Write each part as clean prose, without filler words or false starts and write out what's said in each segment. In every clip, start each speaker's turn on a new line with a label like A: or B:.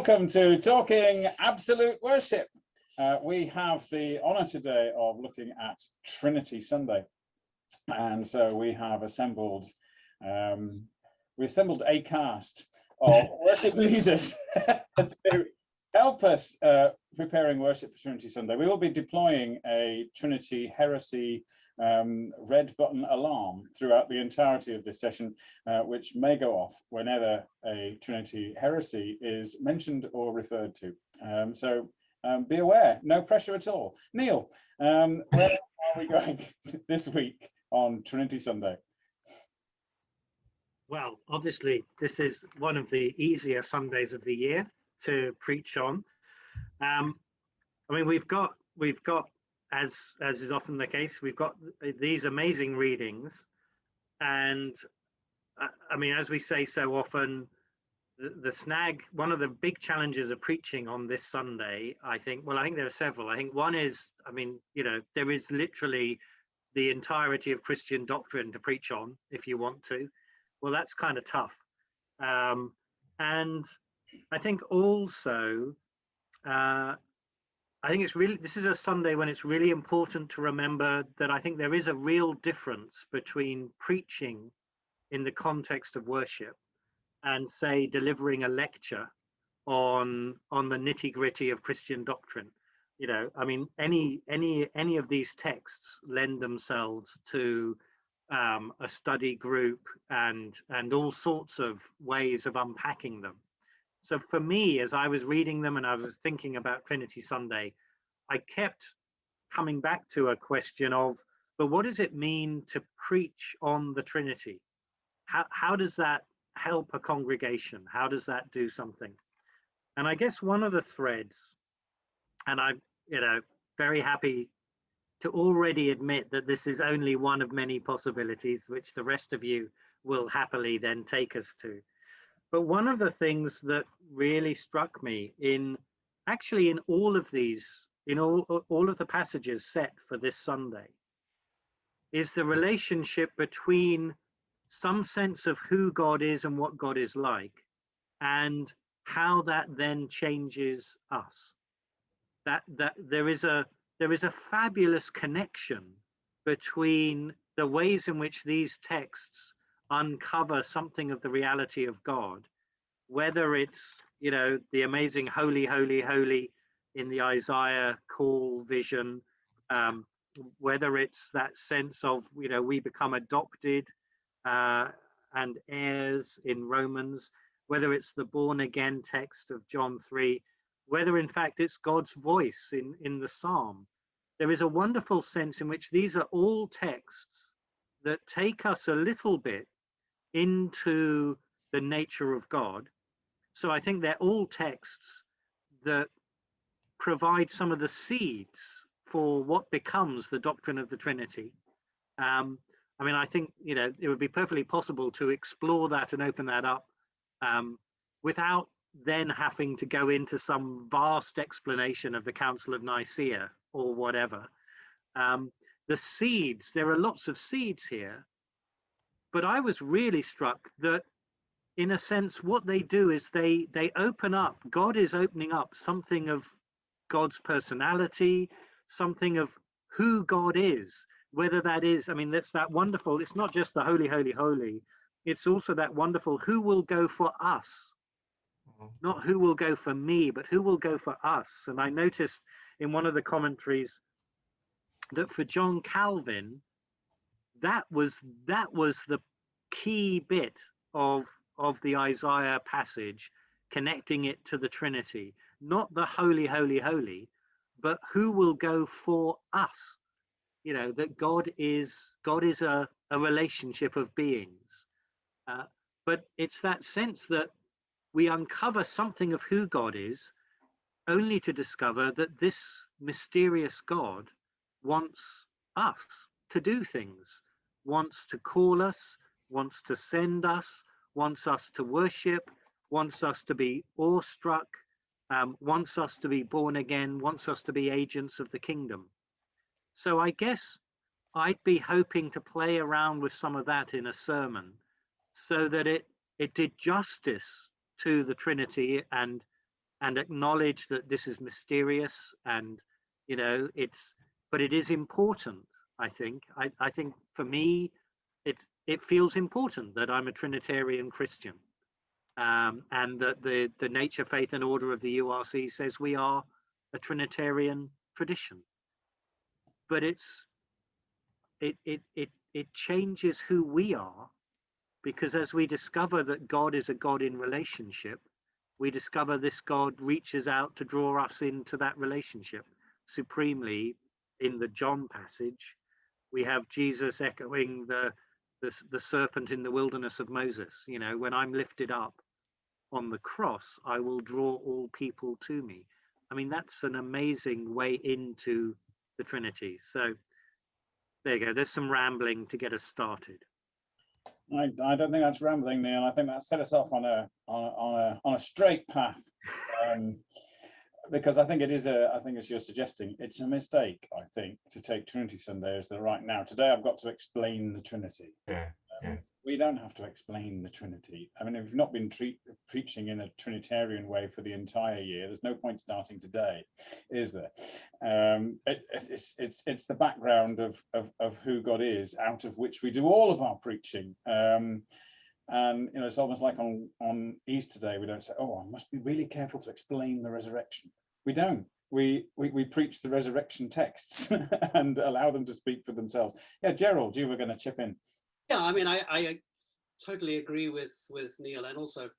A: Welcome to Talking Absolute Worship. We have the honour today of looking at Trinity Sunday, and so we have assembled a cast of worship leaders to help us preparing worship for Trinity Sunday. We will be deploying a Trinity heresy red button alarm throughout the entirety of this session, which may go off whenever a Trinity heresy is mentioned or referred to. So be aware, no pressure at all. Neil, where are we going this week on Trinity Sunday?
B: Well, obviously, this is one of the easier Sundays of the year to preach on. I mean, we've got, as is often the case, we've got these amazing readings, and I mean, as we say so often, the snag, one of the big challenges of preaching on this Sunday, I think there are several. I think one is, I mean, there is literally the entirety of Christian doctrine to preach on if you want to. Well, that's kind of tough. And I think also, I think this is a Sunday when it's really important to remember that I think there is a real difference between preaching in the context of worship and, say, delivering a lecture on the nitty-gritty of Christian doctrine. I mean, any of these texts lend themselves to a study group and all sorts of ways of unpacking them. So for me, as I was reading them and I was thinking about Trinity Sunday, I kept coming back to a question of, but what does it mean to preach on the Trinity? How does that help a congregation? How does that do something? And I guess one of the threads, and I'm very happy to already admit that this is only one of many possibilities, which the rest of you will happily then take us to. But one of the things that really struck me in all of these, in all of the passages set for this Sunday, is the relationship between some sense of who God is and what God is like, and how that then changes us. That there is a fabulous connection between the ways in which these texts uncover something of the reality of God, whether it's the amazing holy, holy, holy in the Isaiah call vision, whether it's that sense of we become adopted and heirs in Romans, whether it's the born again text of John 3, whether in fact it's God's voice in the Psalm. There is a wonderful sense in which these are all texts that take us a little bit into the nature of God. So I think they're all texts that provide some of the seeds for what becomes the doctrine of the Trinity. I mean, I think it would be perfectly possible to explore that and open that up without then having to go into some vast explanation of the Council of Nicaea or whatever. The seeds, there are lots of seeds here, but I was really struck that, in a sense, what they do is they open up, God is opening up something of God's personality, something of who God is, whether that is, I mean, that's that wonderful, it's not just the holy, holy, holy, it's also that wonderful who will go for us, not who will go for me, but who will go for us. And I noticed in one of the commentaries that for John Calvin, that was the key bit of the Isaiah passage, connecting it to the Trinity, not the holy, holy, holy, but who will go for us. That God is a relationship of beings. But it's that sense that we uncover something of who God is, only to discover that this mysterious God wants us to do things, wants to call us, wants to send us, wants us to worship, wants us to be awestruck, wants us to be born again, wants us to be agents of the kingdom. So I guess I'd be hoping to play around with some of that in a sermon so that it did justice to the Trinity and and acknowledge that this is mysterious, and but it is important. I think for me, it feels important that I'm a Trinitarian Christian, and that the Nature, Faith and Order of the URC says we are a Trinitarian tradition. But it changes who we are, because as we discover that God is a God in relationship, we discover this God reaches out to draw us into that relationship supremely. In the John passage, we have Jesus echoing the serpent in the wilderness of Moses. When I'm lifted up on the cross, I will draw all people to me. I mean, that's an amazing way into the Trinity. So there you go. There's some rambling to get us started.
A: I don't think that's rambling, Neil. I think that set us off on a straight path, because I think it is I think, as you're suggesting, it's a mistake, I think, to take Trinity Sunday as the right now. Today I've got to explain the Trinity.
C: Yeah.
A: We don't have to explain the Trinity. I mean, if you've not been preaching in a Trinitarian way for the entire year, there's no point starting today, is there? It's the background of who God is, out of which we do all of our preaching. And it's almost like on Easter Day, we don't say, "Oh, I must be really careful to explain the resurrection." We don't. We preach the resurrection texts and allow them to speak for themselves. Yeah, Gerald, you were going to chip in.
D: Yeah, I mean, I totally agree with Neil, and also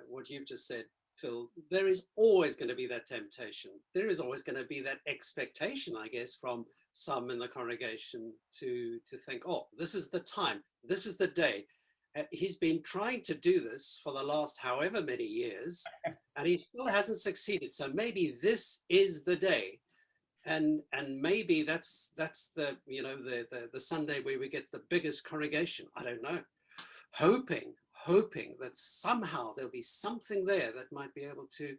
D: what you've just said, Phil. There is always going to be that temptation. There is always going to be that expectation, I guess, from some in the congregation to think, "Oh, this is the time, this is the day." He's been trying to do this for the last however many years, and he still hasn't succeeded. So maybe this is the day. And maybe that's the the Sunday where we get the biggest congregation. I don't know, hoping that somehow there'll be something there that might be able to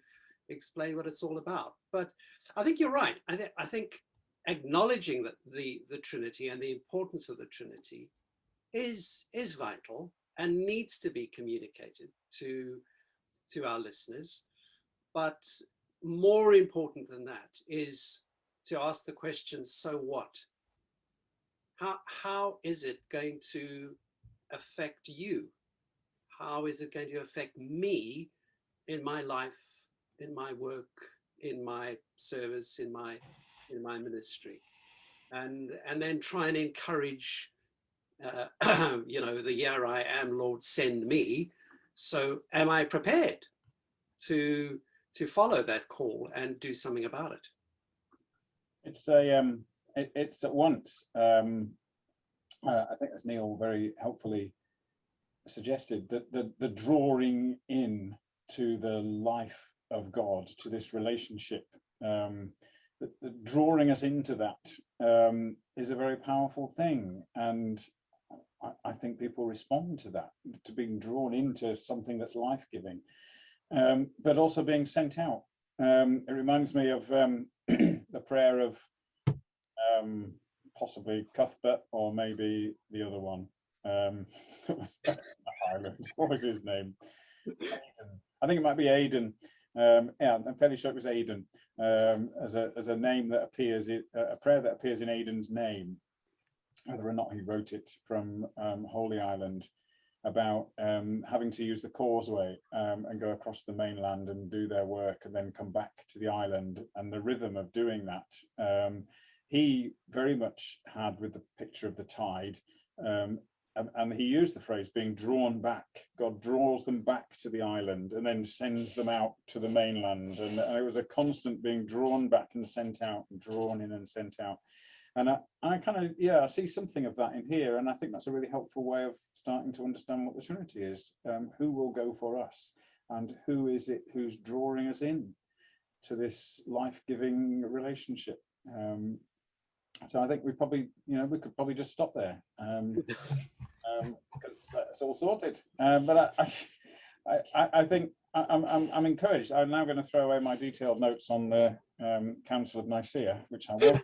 D: explain what it's all about. But I think you're right. I think acknowledging that the Trinity and the importance of the Trinity is vital and needs to be communicated to our listeners. But more important than that is to ask the question, so what? How is it going to affect you? How is it going to affect me in my life, in my work, in my service, in my ministry? And then try and encourage, the "Here I am, Lord, send me." So am I prepared to follow that call and do something about it?
A: It's it's at once, I think, as Neil very helpfully suggested, that the drawing in to the life of God, to this relationship, the drawing us into that is a very powerful thing. And I think people respond to that, to being drawn into something that's life-giving, but also being sent out. It reminds me of the prayer of possibly Cuthbert, or maybe the other one. Ireland. What was his name? Aidan. I think it might be Aidan. Yeah, I'm fairly sure it was Aidan, as a name that appears, a prayer that appears in Aidan's name, whether or not he wrote it from Holy Island, about having to use the causeway and go across the mainland and do their work and then come back to the island, and the rhythm of doing that. He very much had with the picture of the tide, and he used the phrase being drawn back. God draws them back to the island and then sends them out to the mainland, and it was a constant being drawn back and sent out, and drawn in and sent out. And I kind of, I see something of that in here, and I think that's a really helpful way of starting to understand what the Trinity is. Who will go for us, and who is it who's drawing us in to this life-giving relationship? So I think we could probably just stop there, because it's all sorted. But I think I'm encouraged. I'm now going to throw away my detailed notes on the Council of Nicaea, which I will.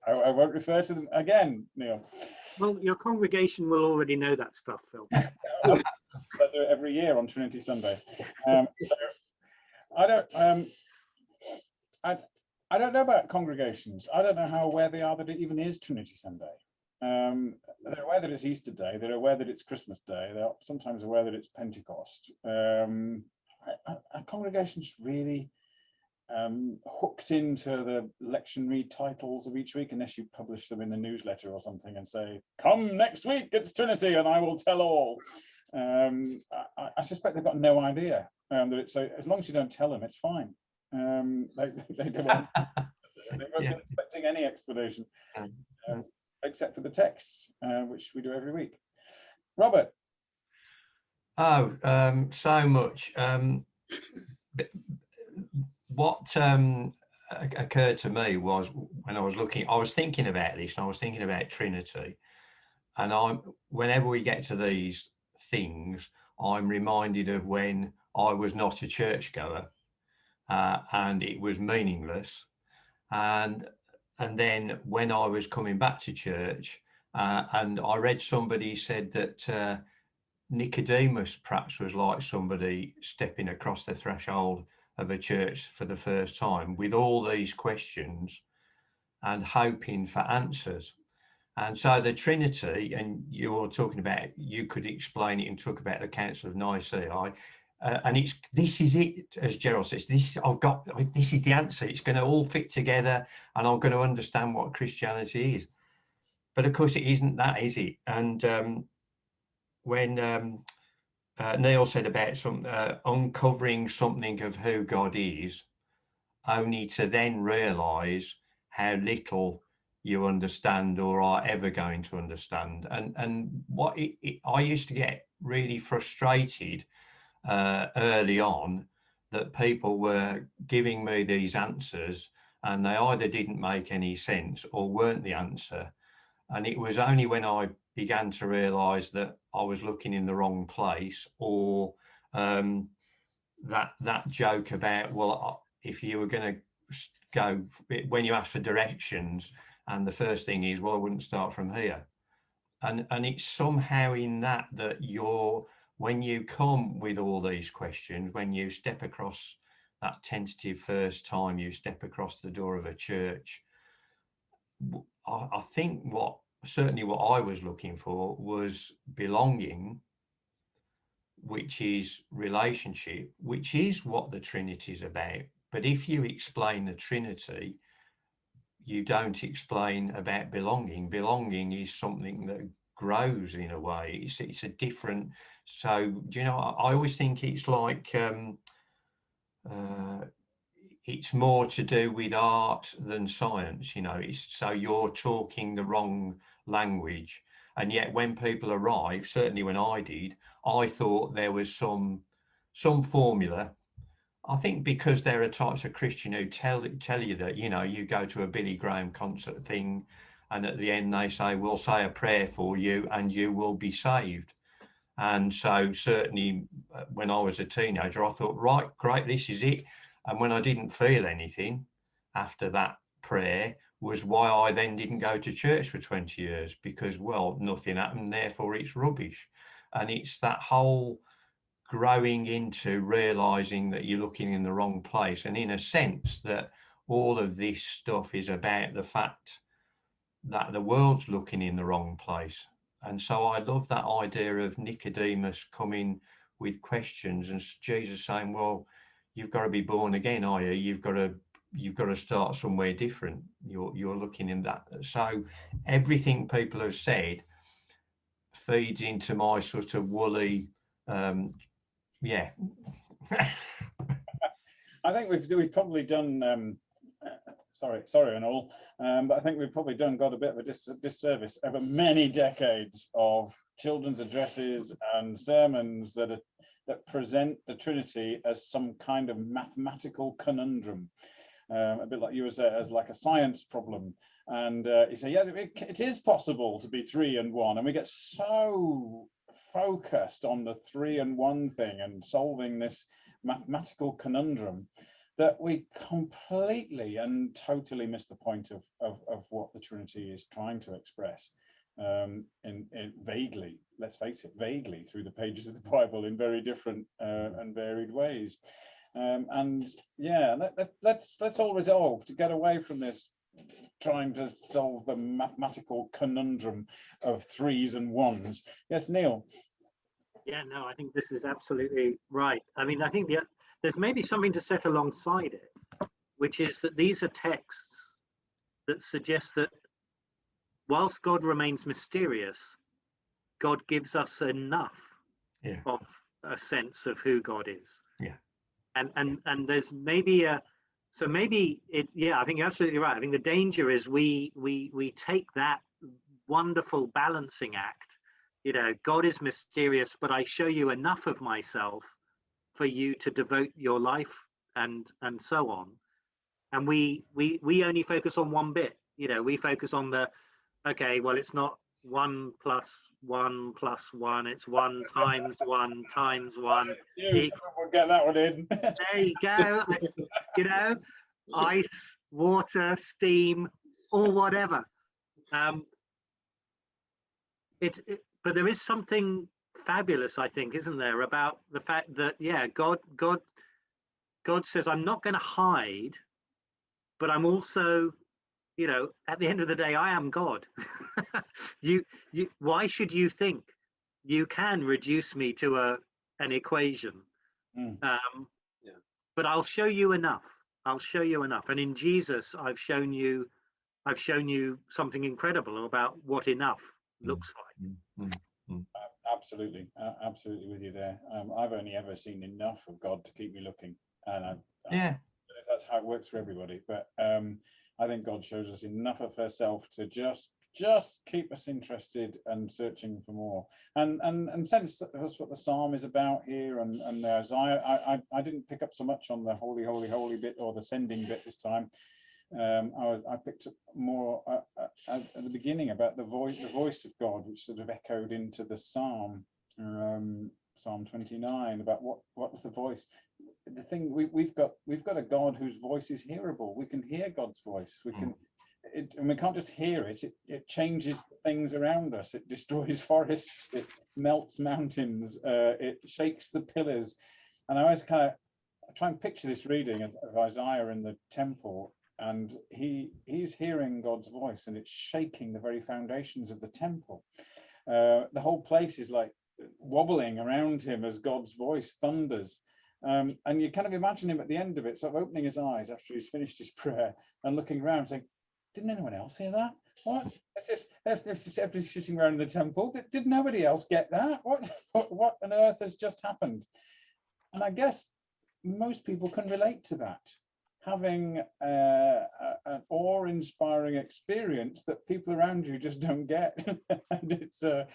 A: I won't refer to them again, Neil.
B: Well, your congregation will already know that stuff, Phil.
A: I do it every year on Trinity Sunday. So I don't. I don't know about congregations. I don't know how aware they are that it even is Trinity Sunday. They're aware that it's Easter Day. They're aware that it's Christmas Day. They're sometimes aware that it's Pentecost. Are congregations really hooked into the lectionary titles of each week, unless you publish them in the newsletter or something and say, come next week, it's Trinity and I will tell all. I suspect they've got no idea that it's, so as long as you don't tell them, it's fine. They won't be expecting any explanation, except for the texts, which we do every week. Robert.
C: Oh, so much. What occurred to me was when I was thinking about this, and I was thinking about Trinity, and whenever we get to these things, I'm reminded of when I was not a churchgoer, and it was meaningless, and then when I was coming back to church, and I read somebody said that Nicodemus perhaps was like somebody stepping across the threshold of a church for the first time with all these questions and hoping for answers. And so the Trinity, and you're talking about, you could explain it and talk about the Council of Nicaea, and this is it, as Gerald says, this is the answer. It's going to all fit together, and I'm going to understand what Christianity is. But of course, it isn't that, is it? And when Neil said about uncovering something of who God is, only to then realise how little you understand or are ever going to understand. And what I used to get really frustrated early on that people were giving me these answers and they either didn't make any sense or weren't the answer. And it was only when I began to realise that I was looking in the wrong place, or that joke about, well, if you were going to go, when you ask for directions and the first thing is, well, I wouldn't start from here. And it's somehow in that when you come with all these questions, when you step across that tentative first time you step across the door of a church, I think certainly what I was looking for was belonging, which is relationship, which is what the Trinity is about. But if you explain the Trinity, you don't explain about belonging. Belonging is something that grows in a way. It's a different. So, you know, I always think it's like it's more to do with art than science. You know, so you're talking the wrong language. And yet when people arrive, certainly when I did, I thought there was some formula. I think because there are types of Christian who tell you that, you know, you go to a Billy Graham concert thing and at the end they say, we'll say a prayer for you and you will be saved. And so certainly when I was a teenager, I thought, right, great, this is it. And when I didn't feel anything after that prayer was why I then didn't go to church for 20 years, because, well, nothing happened, therefore it's rubbish. And it's that whole growing into realizing that you're looking in the wrong place. And in a sense that all of this stuff is about the fact that the world's looking in the wrong place. And so I love that idea of Nicodemus coming with questions and Jesus saying, well, you've got to be born again, are you? You've got to start somewhere different. You're looking in that. So everything people have said feeds into my sort of woolly, yeah.
A: I think we've probably done. Sorry and all, but I think we've probably done God a bit of a disservice over many decades of children's addresses and sermons that present the Trinity as some kind of mathematical conundrum, a bit like you were saying, as like a science problem. And you say, yeah, it is possible to be 3 and 1, and we get so focused on the 3 and 1 thing and solving this mathematical conundrum that we completely and totally miss the point of what the Trinity is trying to express. in vaguely, let's face it, vaguely through the pages of the Bible in very different and varied ways. And yeah, let's all resolve to get away from this trying to solve the mathematical conundrum of 3s and 1s. Yes, Neil.
B: Yeah, no, I think this is absolutely right. I mean, I think there's maybe something to set alongside it, which is that these are texts that suggest that whilst God remains mysterious, God gives us enough of a sense of who God is.
C: Yeah.
B: And there's maybe I think you're absolutely right. I think the danger is we take that wonderful balancing act. You know, God is mysterious, but I show you enough of myself for you to devote your life and so on. And we only focus on one bit. You know, we focus on okay, well, it's not 1 plus 1 plus 1, it's 1 times 1 times 1.
A: We'll get that one in.
B: There you go. You know, ice, water, steam, or whatever. But there is something fabulous, I think, isn't there, about the fact that God says, I'm not going to hide, but I'm also, you know, at the end of the day, I am God. Why should you think you can reduce me to an equation? But I'll show you enough. I'll show you enough. And in Jesus, I've shown you something incredible about what enough looks like.
A: Absolutely with you there. I've only ever seen enough of God to keep me looking, and I don't know if that's how it works for everybody, but I think God shows us enough of herself to just keep us interested and searching for more, and sense that's what the psalm is about here. And Isaiah, I didn't pick up so much on the holy, holy, holy bit or the sending bit this time. I picked up more at the beginning about the voice of God, which sort of echoed into the psalm, Psalm 29, about what was the voice. The thing we've got a God whose voice is hearable. We can hear God's voice. We can, and we can't just hear it. It changes things around us. It destroys forests. It melts mountains. It shakes the pillars. And I always kind of try and picture this reading of Isaiah in the temple. And he's hearing God's voice, and it's shaking the very foundations of the temple. The whole place is like wobbling around him as God's voice thunders. And you kind of imagine him at the end of it, sort of opening his eyes after he's finished his prayer and looking around saying, didn't anyone else hear that? What? There's everybody sitting around in the temple. Did nobody else get that? What on earth has just happened? And I guess most people can relate to that. Having an awe-inspiring experience that people around you just don't get. And it's I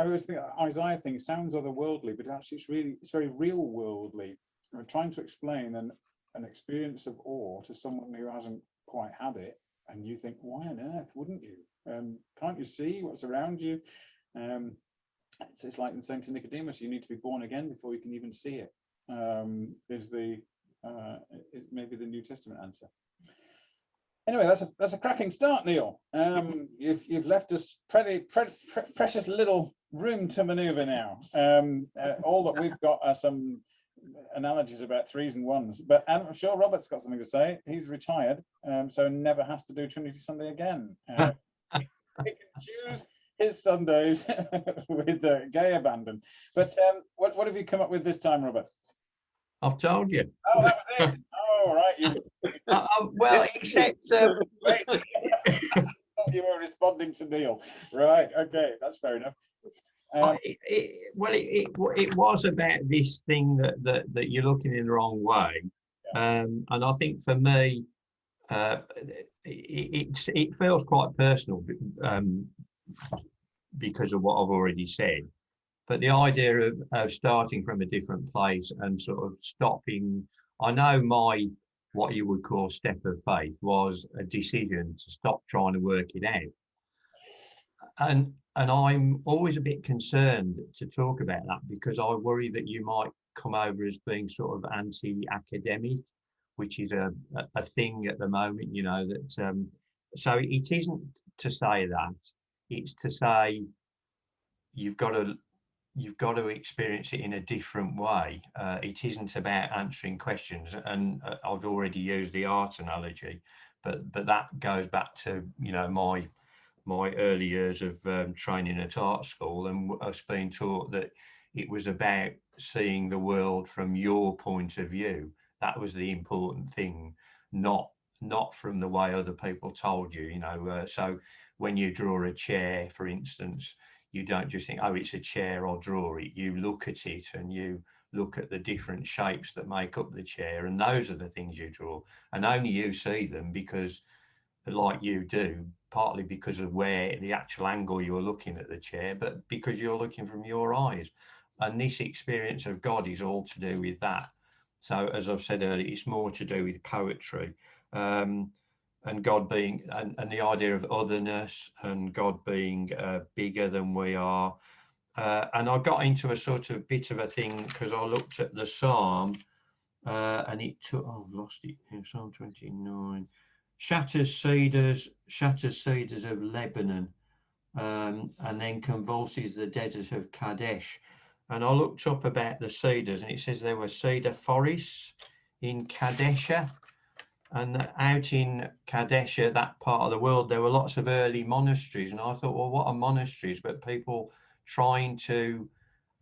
A: always think Isaiah thing sounds otherworldly, but actually it's very real worldly. We're trying to explain an experience of awe to someone who hasn't quite had it, and you think, why on earth wouldn't you? Can't you see what's around you? It's like saying to Nicodemus, you need to be born again before you can even see it. Is maybe the New Testament answer. Anyway, that's a cracking start, Neil. You've left us precious little room to manoeuvre now. All that we've got are some analogies about 3s and 1s, but I'm sure Robert's got something to say. He's retired, so never has to do Trinity Sunday again. He can choose his Sundays with gay abandon. But what have you come up with this time, Robert?
C: I've told you.
A: Oh, that was it. Oh, right.
C: Well, except
A: I thought you were responding to Neil. Right. Okay, that's fair enough.
C: It was about this thing that you're looking in the wrong way, and I think for me, it feels quite personal because of what I've already said. But the idea of starting from a different place and sort of stopping, I know what you would call step of faith was a decision to stop trying to work it out. And I'm always a bit concerned to talk about that, because I worry that you might come over as being sort of anti-academic, which is a thing at the moment, you know, that so it isn't to say that. it's to say you've got to experience it in a different way. It isn't about answering questions, and I've already used the art analogy, but that goes back to, you know, my early years of training at art school, and us being taught that it was about seeing the world from your point of view. That was the important thing, not from the way other people told you, you know. So when you draw a chair, for instance, you don't just think, oh, it's a chair, I'll draw it. You look at it and you look at the different shapes that make up the chair, and those are the things you draw, and only you see them because, like you do, partly because of where the actual angle you're looking at the chair, but because you're looking from your eyes. And this experience of God is all to do with that. So as I've said earlier, it's more to do with poetry, and God being, and the idea of otherness, and God being bigger than we are. And I got into a sort of bit of a thing because I looked at the Psalm, and it took, oh, I've lost it, Psalm 29. Shatters cedars of Lebanon, and then convulses the desert of Kadesh. And I looked up about the cedars, and it says there were cedar forests in Kadesha, and out in Kadesha, that part of the world, there were lots of early monasteries. And I thought, well, what are monasteries? But people trying to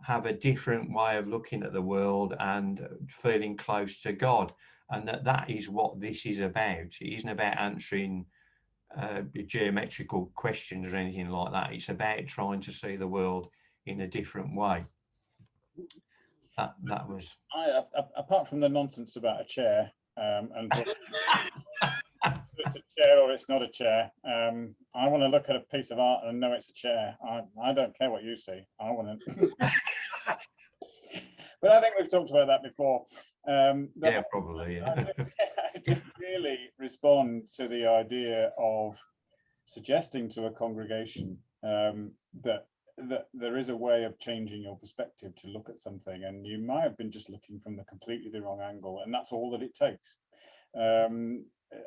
C: have a different way of looking at the world and feeling close to God. And that is what this is about. It isn't about answering geometrical questions or anything like that. It's about trying to see the world in a different way. That was.
A: Apart from the nonsense about a chair, and it's a chair or it's not a chair, I want to look at a piece of art and know it's a chair. I don't care what you see. I want to. But I think we've talked about that before.
C: Yeah, probably. Yeah.
A: I did really respond to the idea of suggesting to a congregation that there is a way of changing your perspective to look at something, and you might have been just looking from the completely the wrong angle, and that's all that it takes.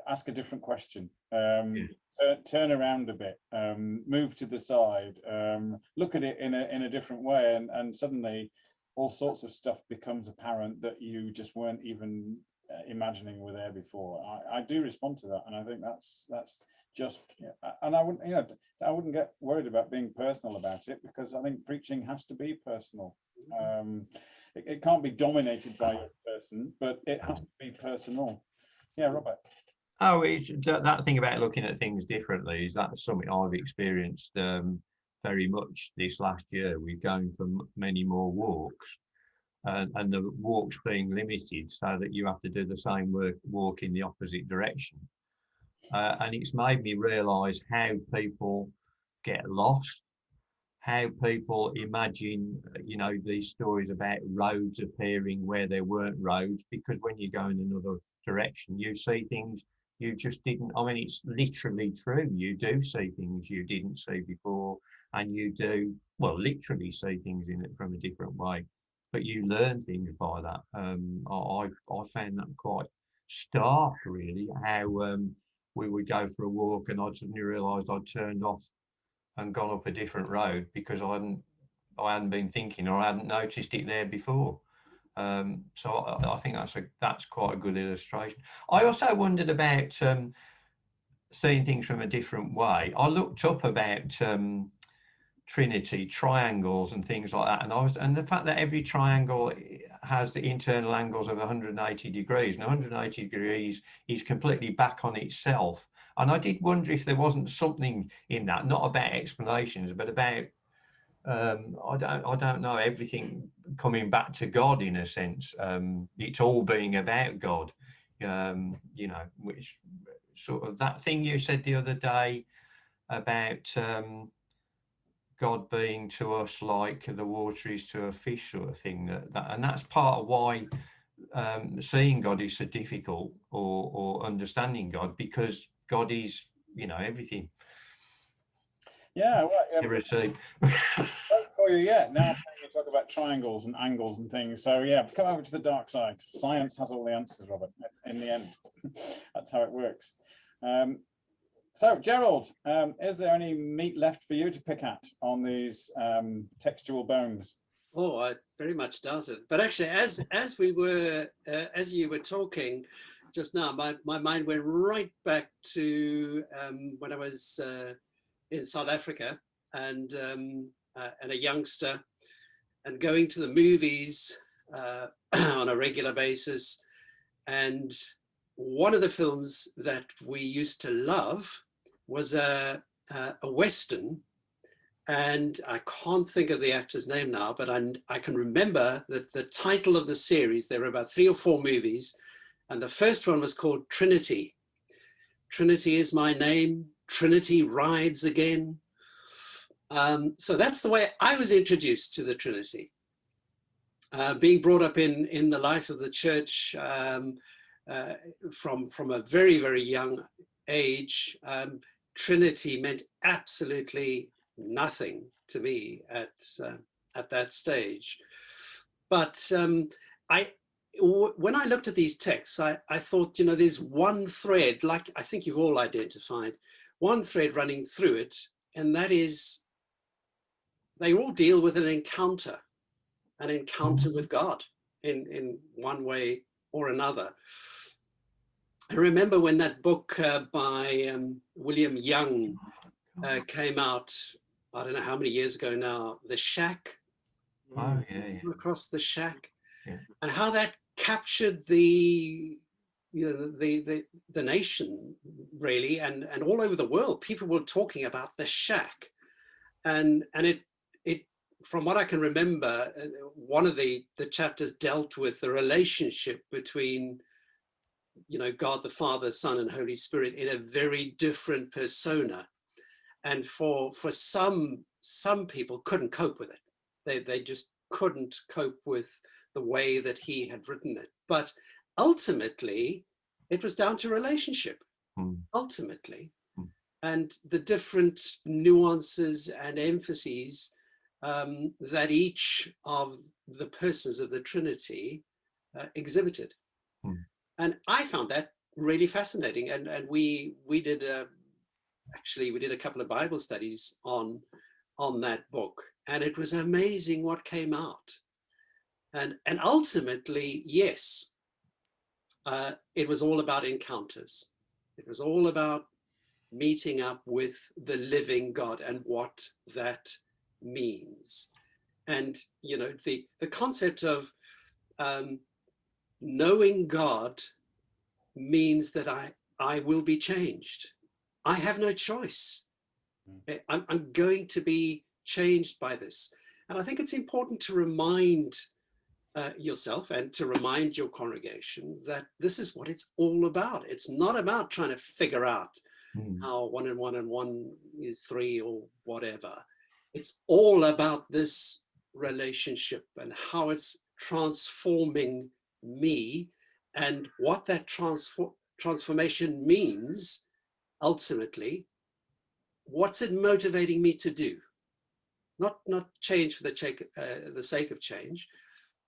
A: Ask a different question, turn around a bit, move to the side, look at it in a different way, and suddenly all sorts of stuff becomes apparent that you just weren't even imagining were there before. I do respond to that, and I think that's just, and I wouldn't get worried about being personal about it, because I think preaching has to be personal. It can't be dominated by a person, but it has to be personal. Yeah, Robert.
C: Oh, it's that thing about looking at things differently is that something I've experienced very much this last year. We're going for many more walks, and the walks being limited so that you have to do the same walk in the opposite direction. And it's made me realise how people get lost, how people imagine, you know, these stories about roads appearing where there weren't roads, because when you go in another direction, you see things you just didn't. I mean, it's literally true. You do see things you didn't see before, and you do, well, literally see things in it from a different way. But you learn things by that. I found that quite stark, really, how we would go for a walk and I'd suddenly realised I'd turned off and gone up a different road because I hadn't been thinking, or I hadn't noticed it there before. So I think that's quite a good illustration. I also wondered about seeing things from a different way. I looked up about Trinity, triangles and things like that, and the fact that every triangle has the internal angles of 180 degrees, and 180 degrees is completely back on itself. And I did wonder if there wasn't something in that, not about explanations, but about I don't know, everything coming back to God in a sense. It's all being about God, you know, which sort of that thing you said the other day about God being to us like the water is to a fish, sort of thing. And that's part of why seeing God is so difficult, or understanding God, because God is, you know, everything.
A: Yeah, well,
C: Don't
A: call you yet. Now we talk about triangles and angles and things. So yeah, come over to the dark side. Science has all the answers, Robert. In the end, that's how it works. So, Gerald, is there any meat left for you to pick at on these textual bones?
D: Oh, I very much doubt it. But actually, as you were talking just now, my mind went right back to when I was in South Africa and a youngster, and going to the movies on a regular basis. And one of the films that we used to love was a Western, and I can't think of the actor's name now, but I can remember that the title of the series, there were about 3 or 4 movies, and the first one was called Trinity. Trinity is my name, Trinity rides again. So that's the way I was introduced to the Trinity. Being brought up in the life of the church from a very, very young age, Trinity meant absolutely nothing to me at that stage. But when I looked at these texts, I thought, you know, there's one thread, like I think you've all identified, one thread running through it, and that is they all deal with an encounter with God in one way or another. I remember when that book by William Young came out, I don't know how many years ago now, The Shack.
C: Oh, yeah.
D: Across the Shack.
C: Yeah.
D: And how that captured the nation, really, and all over the world. People were talking about the Shack. And it from what I can remember, one of the chapters dealt with the relationship between, you know, God the Father, Son, and Holy Spirit in a very different persona. And for some people couldn't cope with it. They just couldn't cope with the way that he had written it. But ultimately, it was down to relationship, ultimately. And the different nuances and emphases that each of the persons of the Trinity exhibited. And I found that really fascinating. And we did actually we did a couple of Bible studies on that book, and it was amazing what came out. And ultimately, yes, it was all about encounters. It was all about meeting up with the living God and what that means. And, you know, the concept of knowing God means that I will be changed. I have no choice. I'm going to be changed by this. And I think it's important to remind yourself and to remind your congregation that this is what it's all about. It's not about trying to figure out how 1 and 1 and 1 is 3 or whatever. It's all about this relationship and how it's transforming me, and what that transformation means ultimately. What's it motivating me to do? Not change for the sake of change,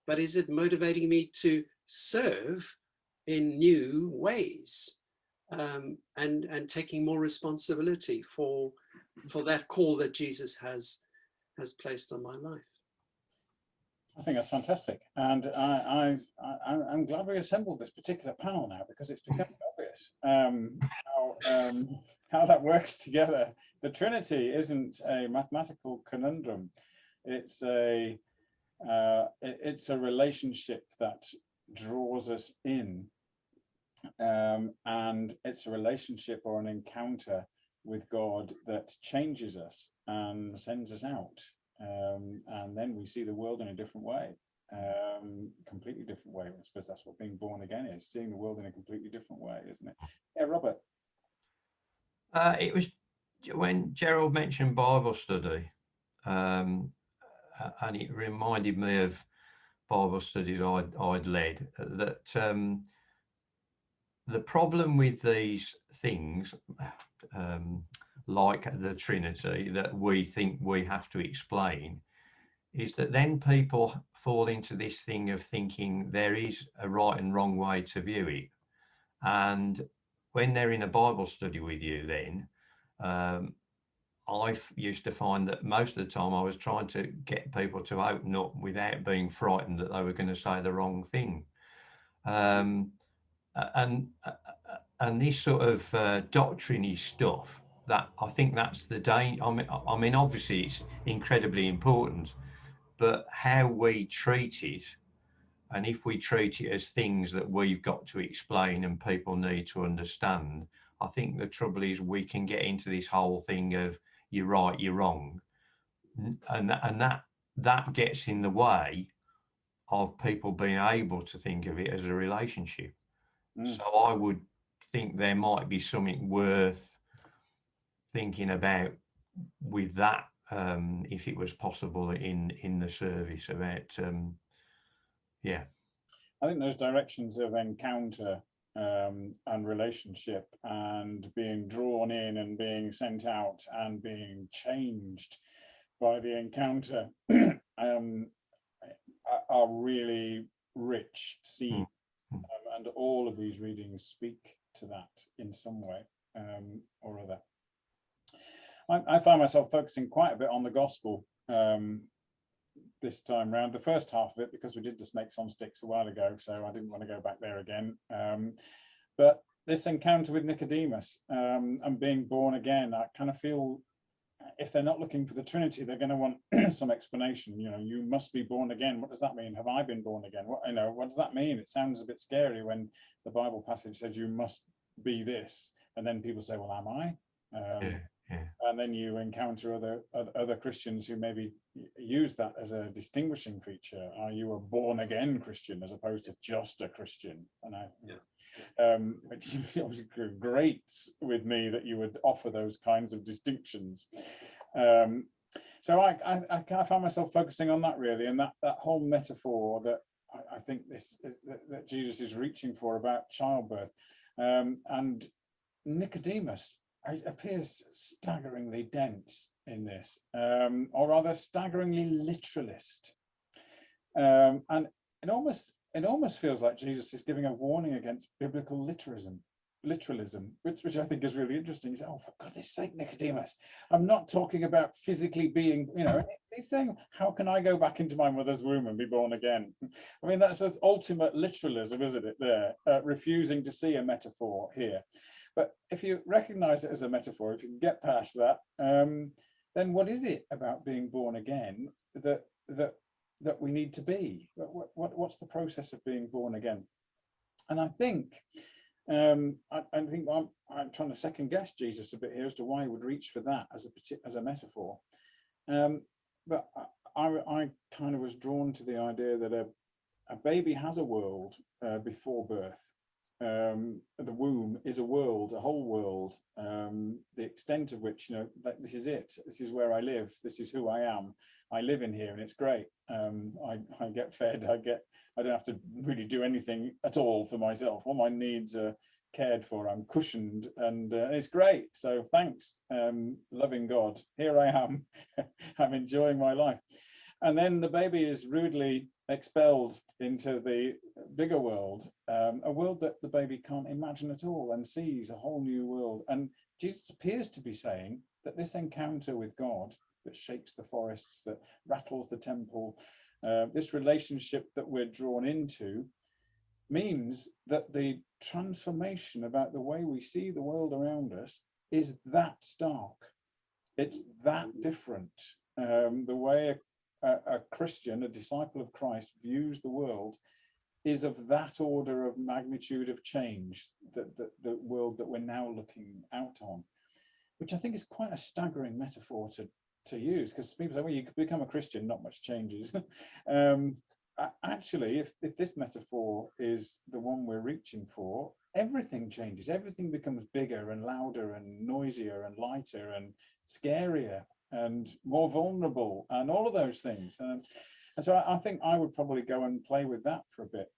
D: but is it motivating me to serve in new ways, and taking more responsibility for that call that Jesus has placed on my life?
A: I think that's fantastic, and I'm glad we assembled this particular panel now, because it's becoming obvious how that works together. The Trinity isn't a mathematical conundrum; it's a relationship that draws us in, and it's a relationship or an encounter with God that changes us and sends us out. And then we see the world in a different way, completely different way. I suppose that's what being born again is, seeing the world in a completely different way, isn't it? Yeah, Robert.
C: It was when Gerald mentioned Bible study, and it reminded me of Bible studies I'd led, that the problem with these things, like the Trinity, that we think we have to explain, is that then people fall into this thing of thinking there is a right and wrong way to view it. And when they're in a Bible study with you, then I used to find that most of the time I was trying to get people to open up without being frightened that they were going to say the wrong thing. And this sort of doctrine-y stuff, that I think that's the danger. I mean, obviously it's incredibly important, but how we treat it, and if we treat it as things that we've got to explain and people need to understand, I think the trouble is we can get into this whole thing of you're right, you're wrong, and that gets in the way of people being able to think of it as a relationship. So I would think there might be something worth thinking about with that, if it was possible in the service, about yeah.
A: I think those directions of encounter and relationship and being drawn in and being sent out and being changed by the encounter are really rich seeds. And all of these readings speak to that in some way or other. I find myself focusing quite a bit on the gospel this time round, the first half of it, because we did the snakes on sticks a while ago, so I didn't want to go back there again. But this encounter with Nicodemus and being born again, I kind of feel if they're not looking for the Trinity, they're going to want some explanation. You know, you must be born again. What does that mean? Have I been born again? What, you know, what does that mean? It sounds a bit scary when the Bible passage says you must be this, and then people say, well, am I? And then you encounter other Christians who maybe use that as a distinguishing feature. Are you a born again Christian as opposed to just a Christian? And which was great with me that you would offer those kinds of distinctions. So I find myself focusing on that really, and that whole metaphor that I think that Jesus is reaching for about childbirth, and Nicodemus appears staggeringly dense in this, or rather staggeringly literalist, and it almost feels like Jesus is giving a warning against biblical literalism, which I think is really interesting. He said, oh, for goodness sake, Nicodemus, I'm not talking about physically being, you know, he's saying, how can I go back into my mother's womb and be born again? I mean, that's the ultimate literalism, isn't it, there, refusing to see a metaphor here. But if you recognize it as a metaphor, if you can get past that, then what is it about being born again that we need to be? What's the process of being born again? And I think I'm trying to second guess Jesus a bit here as to why he would reach for that as a metaphor. But I kind of was drawn to the idea that a baby has a world before birth. The womb is a world, a whole world, the extent of which, you know, that this is it, this is where I live, this is who I am, I live in here and it's great. I get fed, I don't have to really do anything at all for myself, all my needs are cared for, I'm cushioned, and it's great, so thanks, loving God, here I am, I'm enjoying my life. And then the baby is rudely expelled into the bigger world, a world that the baby can't imagine at all, and sees a whole new world. And Jesus appears to be saying that this encounter with God that shakes the forests, that rattles the temple, this relationship that we're drawn into, means that the transformation about the way we see the world around us is that stark. It's that different. The way a Christian, a disciple of Christ, views the world is of that order of magnitude of change, that the world that we're now looking out on, which I think is quite a staggering metaphor to use, because people say, well, you become a Christian, not much changes. Actually, if this metaphor is the one we're reaching for, everything changes, everything becomes bigger and louder and noisier and lighter and scarier and more vulnerable and all of those things. And so I think I would probably go and play with that for a bit,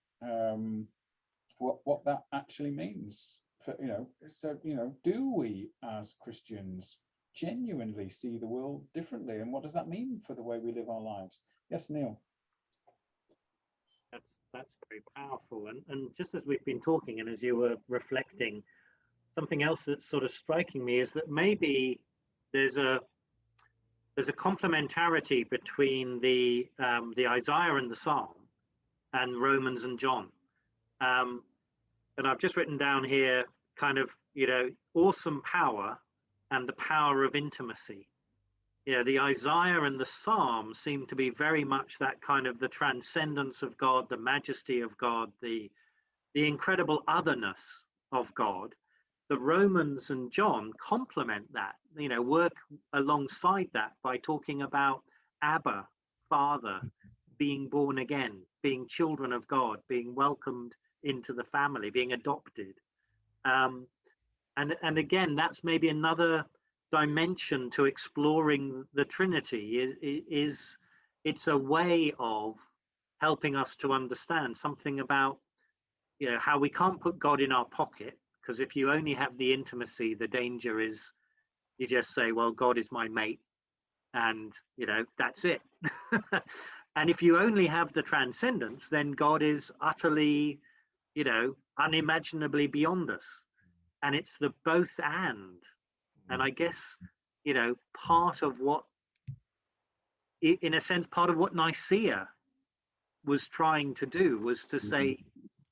A: what that actually means for, you know, so, you know, do we as Christians genuinely see the world differently, and what does that mean for the way we live our lives? Yes, Neil.
B: That's very powerful, and just as we've been talking and as you were reflecting, something else that's sort of striking me is that maybe there's a complementarity between the Isaiah and the Psalm and Romans and John. And I've just written down here kind of, awesome power and the power of intimacy. The Isaiah and the Psalm seem to be very much that kind of the transcendence of God, the majesty of God, the incredible otherness of God. The Romans and John complement that, work alongside that by talking about Abba, Father, being born again, being children of God, being welcomed into the family, being adopted. And again, that's maybe another dimension to exploring the Trinity. It's a way of helping us to understand something about how we can't put God in our pocket, because if you only have the intimacy, the danger is you just say, well, God is my mate, and that's it. And if you only have the transcendence, then God is utterly unimaginably beyond us. And it's the both and I guess part of what, in a sense, part of what Nicaea was trying to do was to say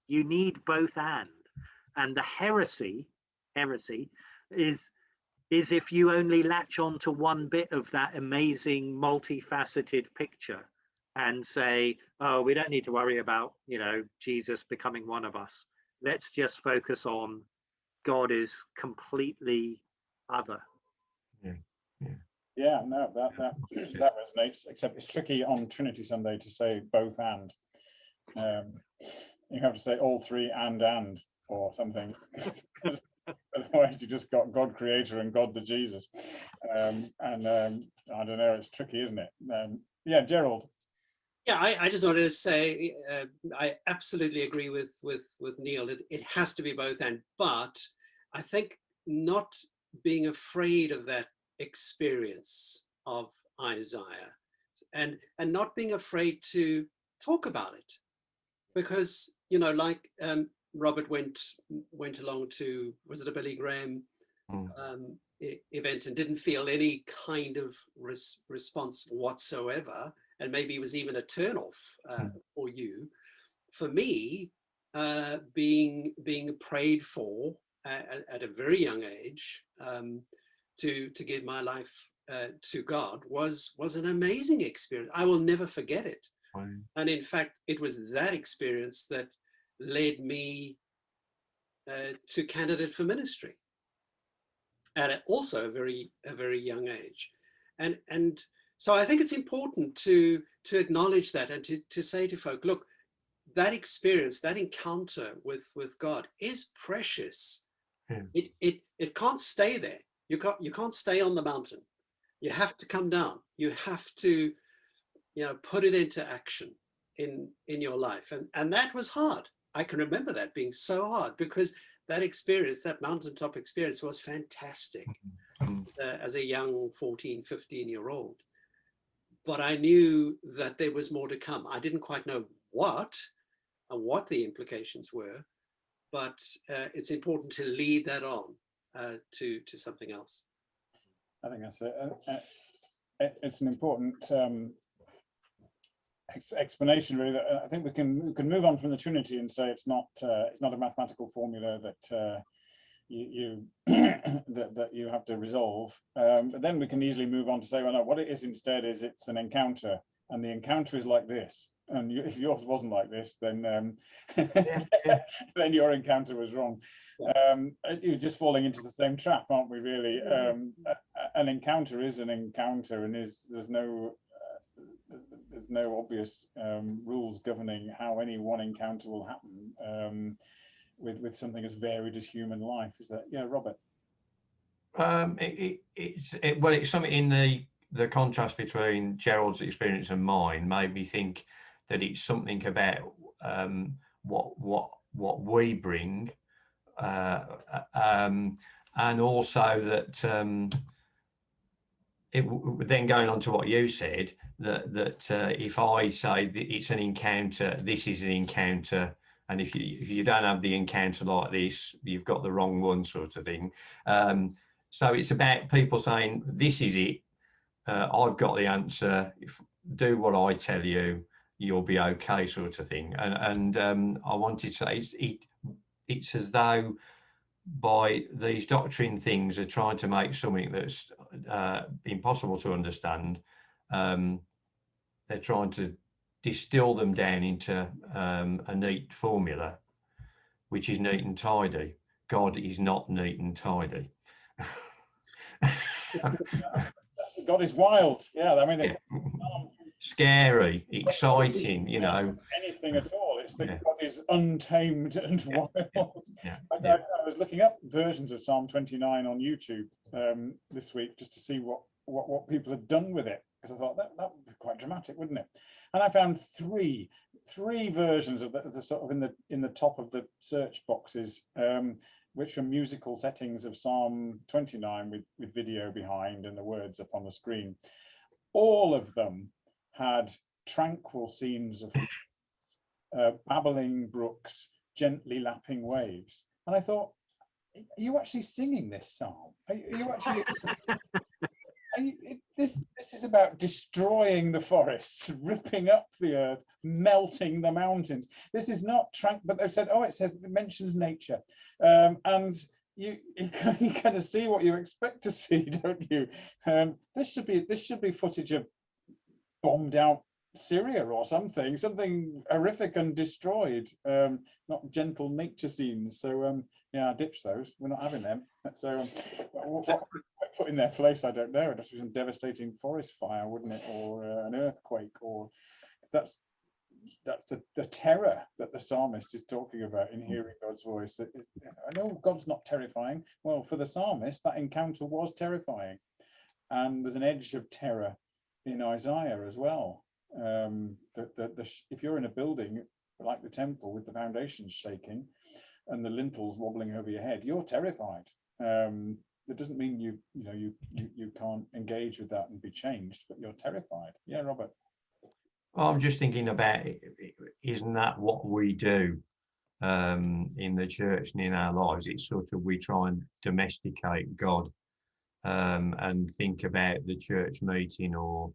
B: you need both and the heresy is if you only latch on to one bit of that amazing multifaceted picture and say, oh, we don't need to worry about Jesus becoming one of us, let's just focus on God is completely other.
A: Yeah, no, that resonates, except it's tricky on Trinity Sunday to say both and. You have to say all three and or something. Otherwise you just got God creator and God the Jesus. I don't know, it's tricky, isn't it? Yeah, Gerald.
D: Yeah, I just wanted to say I absolutely agree with Neil. It has to be both and, but I think not being afraid of that experience of Isaiah and not being afraid to talk about it, because like Robert went along to, was it a Billy Graham event and didn't feel any kind of response whatsoever, and maybe it was even a turnoff for you. For me, being prayed for at a very young age to give my life to God was an amazing experience. I will never forget it. And in fact, it was that experience that led me to candidate for ministry at also a very young age. And so I think it's important to acknowledge that and to say to folk, look, that experience, that encounter with God is precious. It can't stay there. You can't stay on the mountain. You have to come down. You have to put it into action in your life. And that was hard. I can remember that being so hard, because that experience, that mountaintop experience, was fantastic as a young 14, 15-year-old. But I knew that there was more to come. I didn't quite know what the implications were, but it's important to lead that on to something else.
A: I think that's it. It's an important explanation, really. I think we can move on from the Trinity and say it's not a mathematical formula that you that you have to resolve. But then we can easily move on to say, well, no, what it is instead is it's an encounter, and the encounter is like this. And if yours wasn't like this, then then your encounter was wrong. You're just falling into the same trap, aren't we? Really, an encounter is an encounter, and there's no obvious rules governing how any one encounter will happen with something as varied as human life. Is that, yeah, Robert?
C: It's something in the contrast between Gerald's experience and mine made me think that it's something about what we bring, and also that then going on to what you said, that if I say that it's an encounter, this is an encounter, and if you don't have the encounter like this, you've got the wrong one, sort of thing. So it's about people saying, this is it, I've got the answer, do what I tell you, you'll be okay, sort of thing. And I wanted to say, it's as though by these doctrine things are trying to make something that's impossible to understand. They're trying to distill them down into a neat formula, which is neat and tidy. God is not neat and tidy.
A: God is wild. Yeah, I mean,
C: scary, exciting, you know.
A: Anything at all. It's that
C: Yeah.
A: God is untamed and wild.
C: Yeah.
A: I was looking up versions of Psalm 29 on YouTube this week just to see what people had done with it, because I thought that would be quite dramatic, wouldn't it? And I found three versions of the sort of in the top of the search boxes, which are musical settings of Psalm 29 with video behind and the words up on the screen. All of them had tranquil scenes of babbling brooks, gently lapping waves. And I thought, are you actually singing this psalm? Are you actually... this is about destroying the forests, ripping up the earth, melting the mountains. This is not but they've said, oh, it mentions nature, and you kind of see what you expect to see, don't you? This should be footage of bombed out Syria or something horrific and destroyed, not gentle nature scenes. So yeah, ditch those. We're not having them. So what I put in their place, I don't know. It was some devastating forest fire, wouldn't it, or an earthquake, or that's the terror that the psalmist is talking about in hearing God's voice. I know God's not terrifying. Well, for the psalmist, that encounter was terrifying, and there's an edge of terror in Isaiah as well. If you're in a building like the temple with the foundations shaking and the lintels wobbling over your head, you're terrified. That doesn't mean you can't engage with that and be changed, but you're terrified. Yeah, Robert.
C: Well, I'm just thinking about, isn't that what we do in the church and in our lives? It's sort of, we try and domesticate God and think about the church meeting or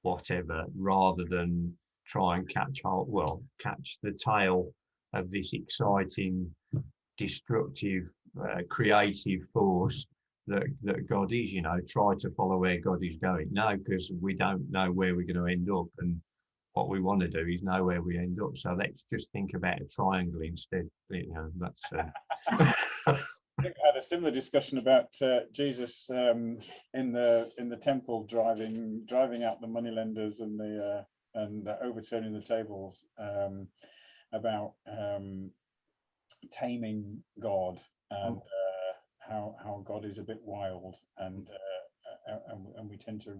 C: whatever, rather than try and catch the tail of this exciting, destructive, creative force that God is. You know, try to follow where God is going. No, because we don't know where we're going to end up, and what we want to do is know where we end up. So let's just think about a triangle instead. You know, that's.
A: I think I had a similar discussion about Jesus in the temple driving out the moneylenders and overturning the tables, about taming God, and how God is a bit wild, and we tend to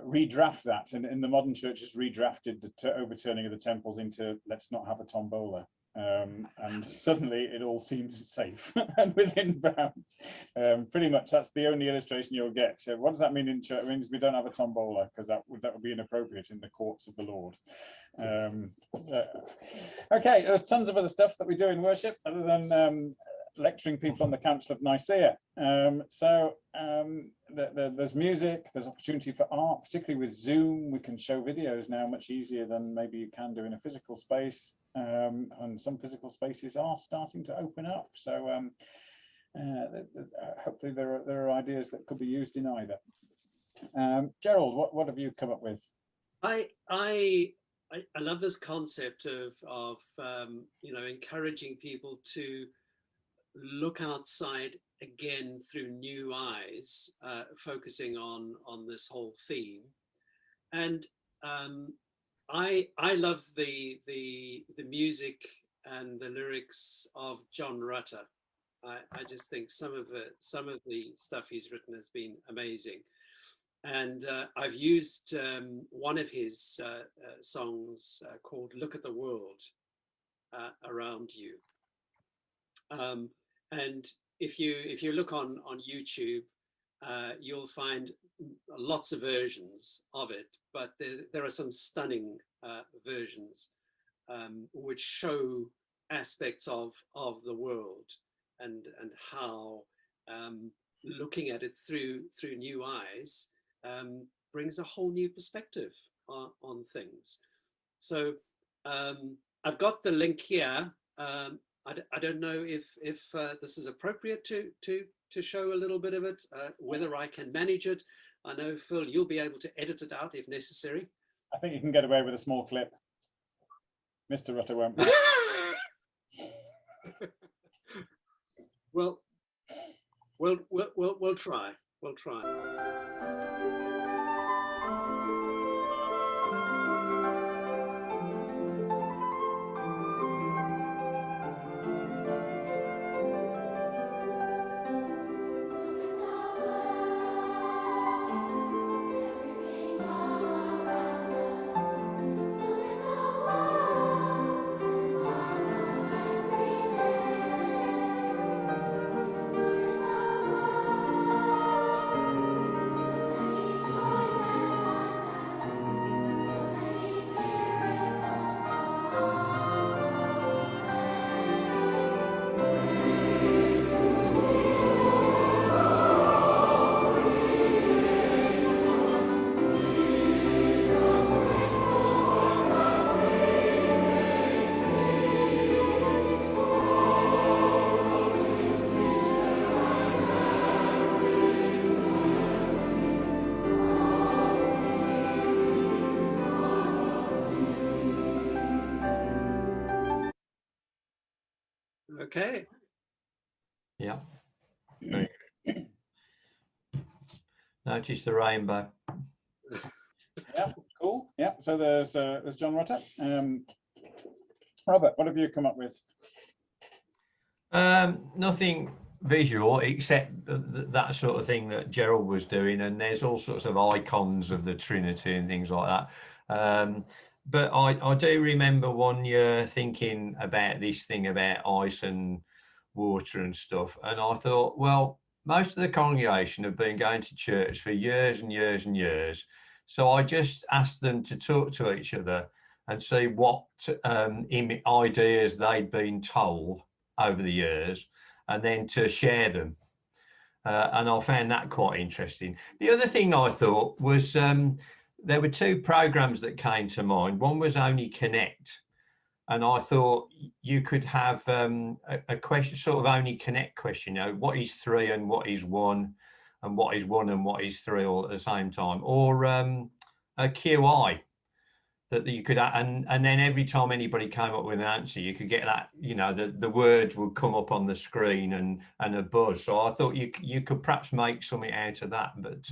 A: redraft that, and in the modern church has redrafted the overturning of the temples into let's not have a tombola. And suddenly it all seems safe and within bounds. Pretty much that's the only illustration you'll get. What does that mean in church? It means we don't have a tombola, because that would be inappropriate in the courts of the Lord. Okay, there's tons of other stuff that we do in worship other than lecturing people on the Council of Nicaea. There's music, there's opportunity for art, particularly with Zoom. We can show videos now much easier than maybe you can do in a physical space. And some physical spaces are starting to open up. So hopefully there are ideas that could be used in either. Gerald, what have you come up with?
D: I love this concept of encouraging people to look outside again through new eyes, focusing on this whole theme. And I love the music and the lyrics of John Rutter. I just think some of the stuff he's written has been amazing. And I've used one of his songs called "Look at the World Around You." And if you look on YouTube, you'll find lots of versions of it, but there are some stunning versions which show aspects of the world, and how looking at it through new eyes brings a whole new perspective on things. So I've got the link here. I don't know if this is appropriate to show a little bit of it, whether I can manage it. I know, Phil, you'll be able to edit it out if necessary.
A: I think you can get away with a small clip. Mr. Rutter won't.
D: Well, we'll try. We'll try. Okay.
C: Yeah. Notice the rainbow.
A: Yeah, cool. Yeah, so there's John Rutter. Robert, what have you come up with?
C: Nothing visual except that sort of thing that Gerald was doing, and there's all sorts of icons of the Trinity and things like that. But I do remember one year thinking about this thing about ice and water and stuff, and I thought, well, most of the congregation have been going to church for years and years and years, so I just asked them to talk to each other and see what ideas they'd been told over the years, and then to share them. And I found that quite interesting. The other thing I thought was there were two programs that came to mind. One was Only Connect, and I thought you could have a question, sort of Only Connect question, you know, what is 3 and what is 1, and what is 1 and what is 3 all at the same time, or a QI that you could, and then every time anybody came up with an answer, you could get that, you know, the words would come up on the screen and a buzz. So I thought you could perhaps make something out of that. But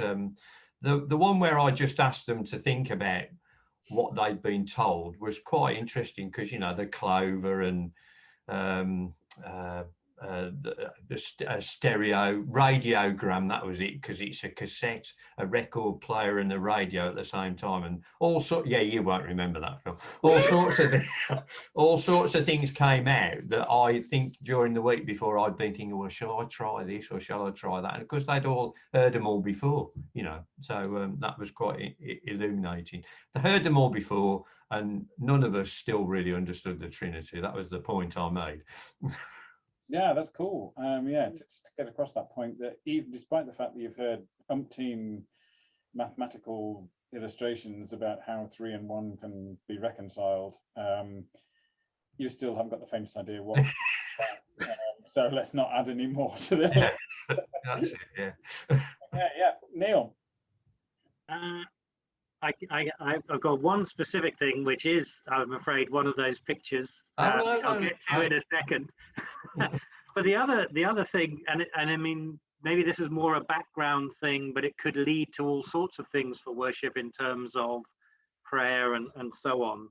C: the one where I just asked them to think about what they'd been told was quite interesting, because, you know, the clover and the stereo radiogram, that was it, because it's a cassette, a record player and a radio at the same time, and all sorts. Yeah, you won't remember that, Phil. All sorts of things came out that I think during the week before I'd been thinking, well, shall I try this or shall I try that? And of course they'd all heard them all before, you know, so that was quite illuminating. They heard them all before, and none of us still really understood the Trinity. That was the point I made.
A: Yeah, that's cool. Yeah, to get across that point, that even despite the fact that you've heard umpteen mathematical illustrations about how 3 and 1 can be reconciled, you still haven't got the faintest idea what. So let's not add any more to the.
C: Yeah, that's it, yeah.
A: Yeah, Neil.
B: I've got one specific thing, which is, I'm afraid, one of those pictures. I'll get to in a second. But the other thing, and I mean, maybe this is more a background thing, but it could lead to all sorts of things for worship in terms of prayer and so on,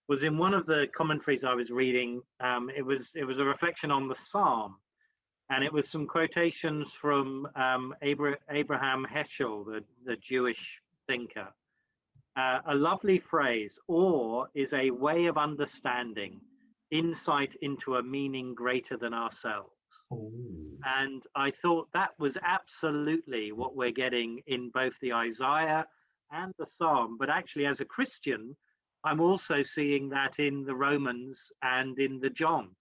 B: was in one of the commentaries I was reading. It was a reflection on the Psalm, and it was some quotations from Abraham Heschel, the Jewish thinker. A lovely phrase: "Awe is a way of understanding, insight into a meaning greater than ourselves." Ooh. And I thought that was absolutely what we're getting in both the Isaiah and the Psalm. But actually, as a Christian, I'm also seeing that in the Romans and in the John.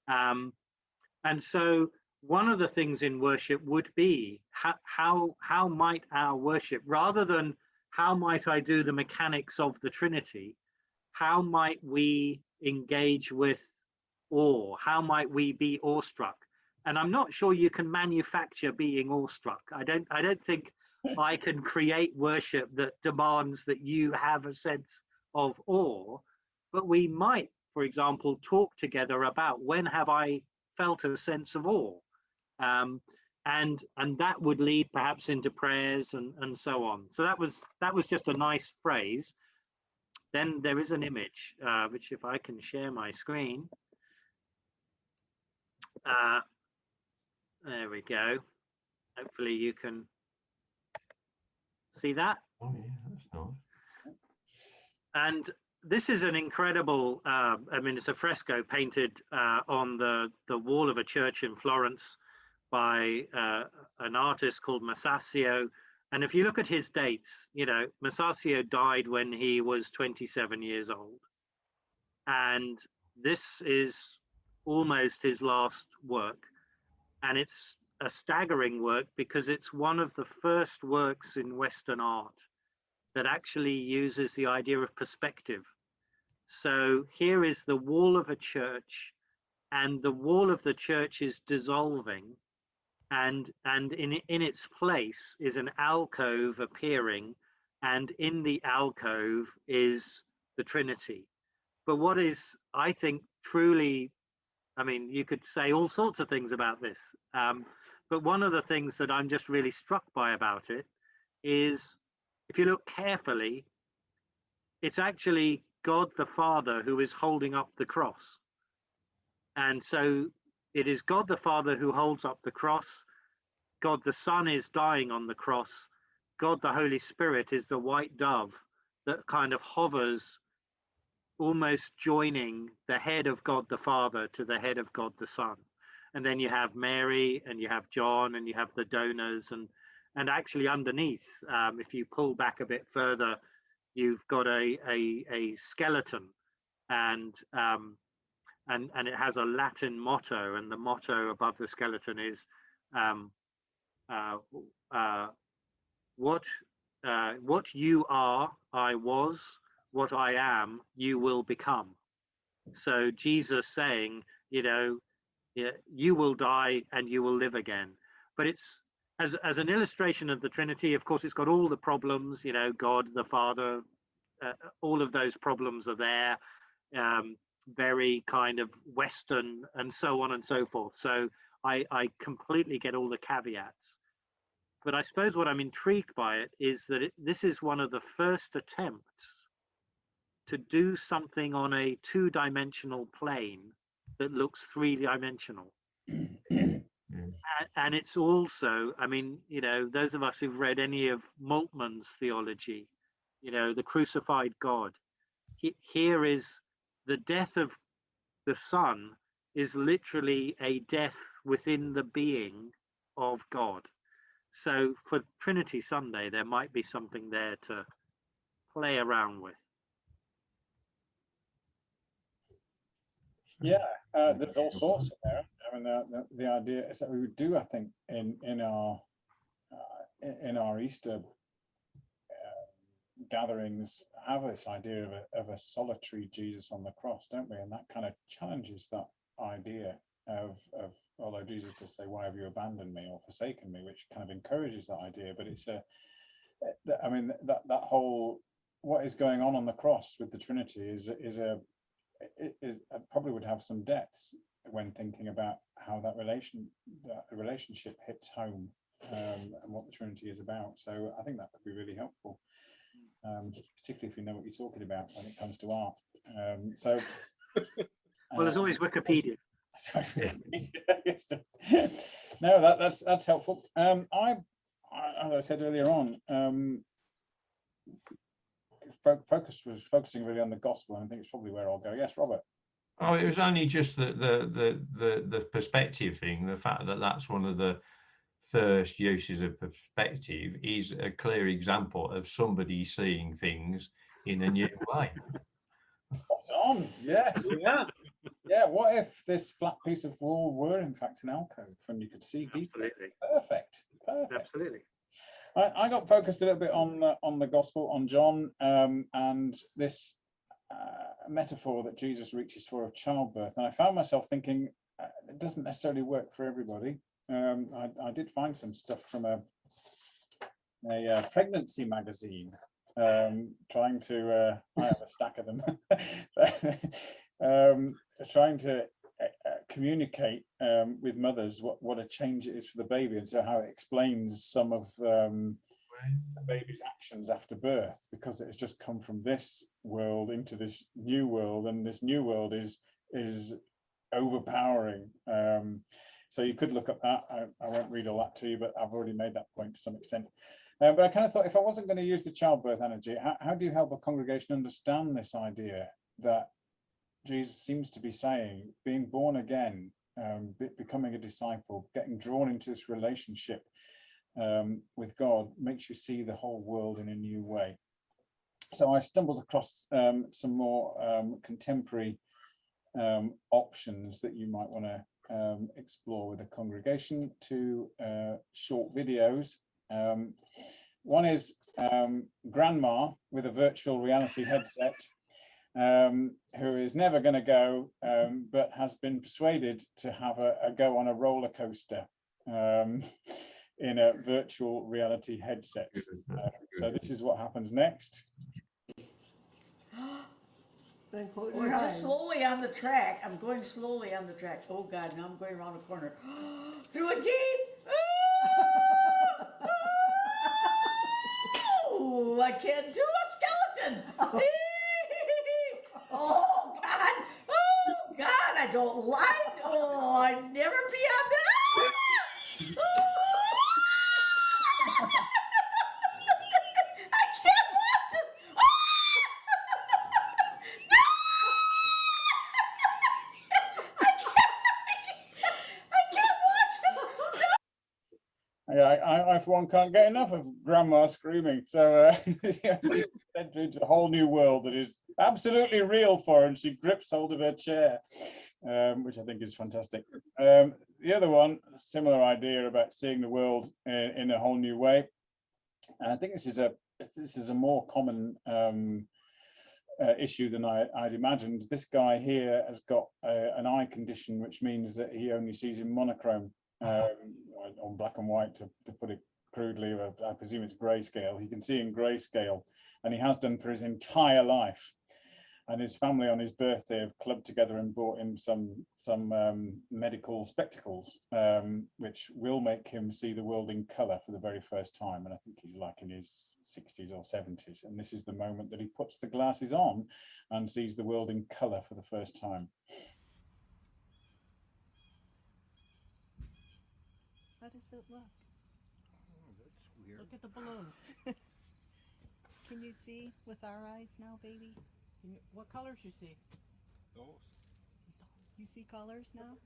B: And so one of the things in worship would be how might our worship, rather than how might I do the mechanics of the Trinity, how might we engage with awe? How might we be awestruck? And I'm not sure you can manufacture being awestruck. I don't think I can create worship that demands that you have a sense of awe, but we might, for example, talk together about when have I felt a sense of awe, and that would lead perhaps into prayers and so on. So that was just a nice phrase. Then there is an image, which if I can share my screen, there we go. Hopefully you can see that.
C: Oh yeah, that's nice.
B: And this is an incredible, I mean, it's a fresco painted on the wall of a church in Florence by an artist called Masaccio. And if you look at his dates, you know, Masaccio died when he was 27 years old. And this is almost his last work. And it's a staggering work because it's one of the first works in Western art that actually uses the idea of perspective. So here is the wall of a church, and the wall of the church is dissolving, and in its place is an alcove appearing, and in the alcove is the Trinity. But what is, I think, truly, I mean, you could say all sorts of things about this, but one of the things that I'm just really struck by about it is, if you look carefully, it's actually God the Father who is holding up the cross. And so it is God the Father who holds up the cross. God the Son is dying on the cross. God the Holy Spirit is the white dove that kind of hovers, almost joining the head of God the Father to the head of God the Son. And then you have Mary, and you have John, and you have the donors, and actually underneath, if you pull back a bit further, you've got a skeleton, and it has a Latin motto, and the motto above the skeleton is what you are, I was; what I am, you will become. So Jesus saying, you know, you will die and you will live again. But it's as an illustration of the Trinity. Of course, it's got all the problems, you know, God the Father, all of those problems are there, very kind of Western and so on and so forth. So I completely get all the caveats. But I suppose what I'm intrigued by it is that this is one of the first attempts to do something on a two-dimensional plane that looks three-dimensional. And it's also, I mean, you know, those of us who've read any of Moltmann's theology, you know, the crucified God, here is the death of the Son is literally a death within the being of God. So for Trinity Sunday, there might be something there to play around with.
A: Yeah, there's all sorts in there. I mean, the idea is that we would do, I think, in our Easter gatherings, have this idea of a solitary Jesus on the cross, don't we? And that kind of challenges that idea of although Jesus does say, "Why have you abandoned me or forsaken me?" which kind of encourages that idea. But it's I mean, that whole, what is going on the cross with the Trinity is probably would have some depths when thinking about how that relationship hits home, and what the Trinity is about. So I think that could be really helpful, particularly if you know what you're talking about when it comes to art.
B: Well, there's always Wikipedia.
A: No, that's helpful. As I said earlier on, focusing really on the gospel, and I think it's probably where I'll go. Yes, Robert.
C: Oh, it was only just the perspective thing. The fact that that's one of the first uses of perspective is a clear example of somebody seeing things in a new way.
A: Spot on. Yes.
B: Yeah,
A: Yeah. What if this flat piece of wall were in fact an alcove and you could see deeper?
B: absolutely,
A: Perfect. Perfect.
B: absolutely.
A: I got focused a little bit on the gospel, on John, and this metaphor that Jesus reaches for of childbirth, and I found myself thinking it doesn't necessarily work for everybody. I did find some stuff from a pregnancy magazine, trying to I have a stack of them, trying to communicate with mothers what a change it is for the baby, and so how it explains some of the baby's actions after birth, because it has just come from this world into this new world, and this new world is overpowering. So you could look at that. I won't read all that to you, but I've already made that point to some extent. But I kind of thought, if I wasn't going to use the childbirth analogy, how do you help a congregation understand this idea that Jesus seems to be saying, being born again, becoming a disciple, getting drawn into this relationship with God makes you see the whole world in a new way. So I stumbled across some more contemporary options that you might want to explore with the congregation. Two short videos. One is grandma with a virtual reality headset, who is never going to go, but has been persuaded to have a go on a roller coaster in a virtual reality headset. So this is what happens next.
E: We're just slowly on the track. I'm going slowly on the track. Oh God, now I'm going around a corner. Through a gate. Oh, I can't do a skeleton. Oh God. Oh God, I don't like. Oh, I'd never be on that. I can't watch it.
A: I for one can't get enough of grandma screaming. So she's sent into a whole new world that is absolutely real for her, and she grips hold of her chair, which I think is fantastic. The other one, similar idea about seeing the world in a whole new way. I think this is a more common issue than I'd imagined. This guy here has got an eye condition, which means that he only sees in monochrome, on black and white, to put it crudely. I presume it's grayscale. He can see in grayscale, and he has done for his entire life. And his family on his birthday have clubbed together and bought him some medical spectacles, which will make him see the world in colour for the very first time. And I think he's like in his 60s or 70s. And this is the moment that he puts the glasses on and sees the world in colour for the first time.
F: How does it look?
G: Oh, that's weird.
F: Look at the balloons. Can you see with our eyes now, baby? What colors you see?
G: Those.
F: You see colors now?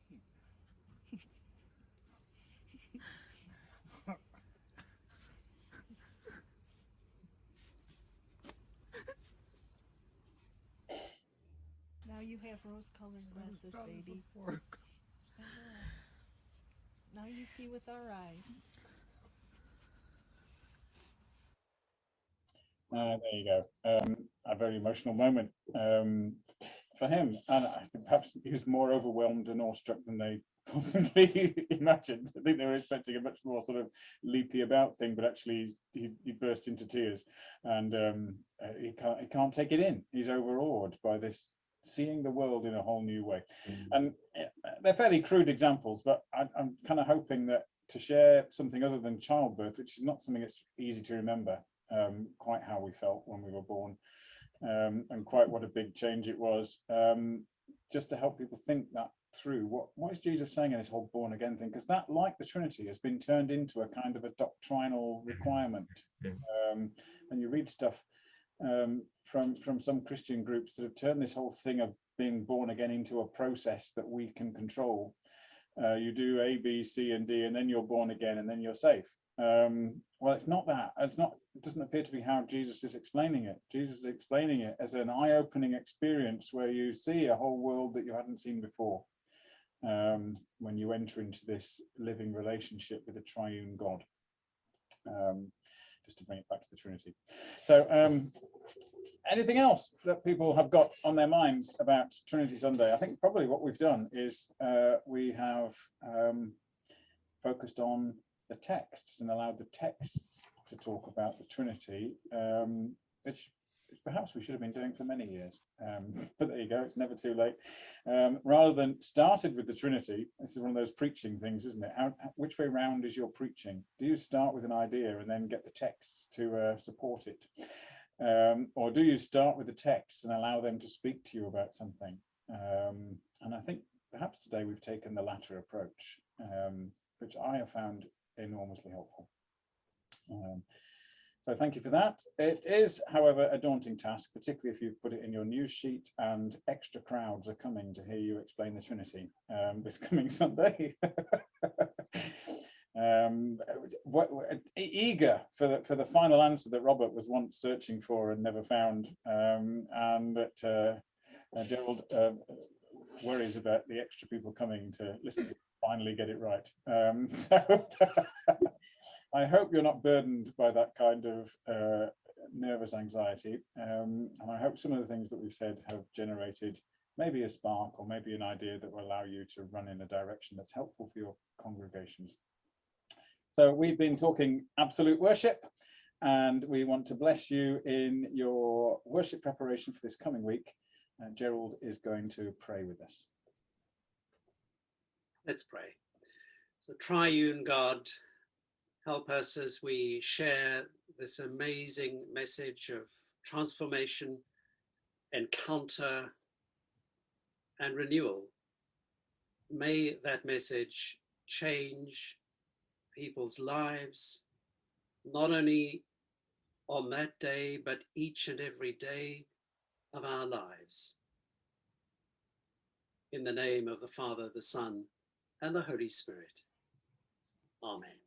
G: Oh, the trees are neat.
F: Now you have rose-colored glasses, baby.
G: Before.
F: Now you see with our eyes.
A: There you go. A very emotional moment for him, and I think perhaps he was more overwhelmed and awestruck than they possibly imagined. I think they were expecting a much more sort of leapy about thing, but actually he burst into tears, and he can't take it in. He's overawed by this, seeing the world in a whole new way. And they're fairly crude examples, but I'm kind of hoping that to share something other than childbirth, which is not something that's easy to remember, quite how we felt when we were born, and quite what a big change it was, just to help people think that through. What is Jesus saying in this whole born again thing? Because that, like the Trinity, has been turned into a kind of a doctrinal requirement. And you read stuff from some Christian groups that have turned this whole thing of being born again into a process that we can control. You do A, B, C, and D, and then you're born again, and then you're safe. Well, it's not that. It's not. It doesn't appear to be how Jesus is explaining it. Jesus is explaining it as an eye-opening experience where you see a whole world that you hadn't seen before. When you enter into this living relationship with the triune God. Just to bring it back to the Trinity. So anything else that people have got on their minds about Trinity Sunday? I think probably what we've done is we have focused on the texts and allowed the texts to talk about the Trinity, which perhaps we should have been doing for many years. But there you go, it's never too late. Rather than started with the Trinity, this is one of those preaching things, isn't it? Which way round is your preaching? Do you start with an idea and then get the texts to support it? Or do you start with the texts and allow them to speak to you about something? And I think perhaps today we've taken the latter approach, which I have found enormously helpful. So thank you for that. It is, however, a daunting task, particularly if you've put it in your news sheet and extra crowds are coming to hear you explain the Trinity this coming Sunday. Eager for the final answer that Robert was once searching for and never found, and that Gerald worries about the extra people coming to listen to finally get it right. So I hope you're not burdened by that kind of nervous anxiety, and I hope some of the things that we've said have generated maybe a spark or maybe an idea that will allow you to run in a direction that's helpful for your congregations. So we've been talking absolute worship, and we want to bless you in your worship preparation for this coming week. Gerald is going to pray with us.
D: Let's pray. So triune God, help us as we share this amazing message of transformation, encounter, and renewal. May that message change people's lives, not only on that day, but each and every day of our lives. In the name of the Father, the Son, and the Holy Spirit. Amen.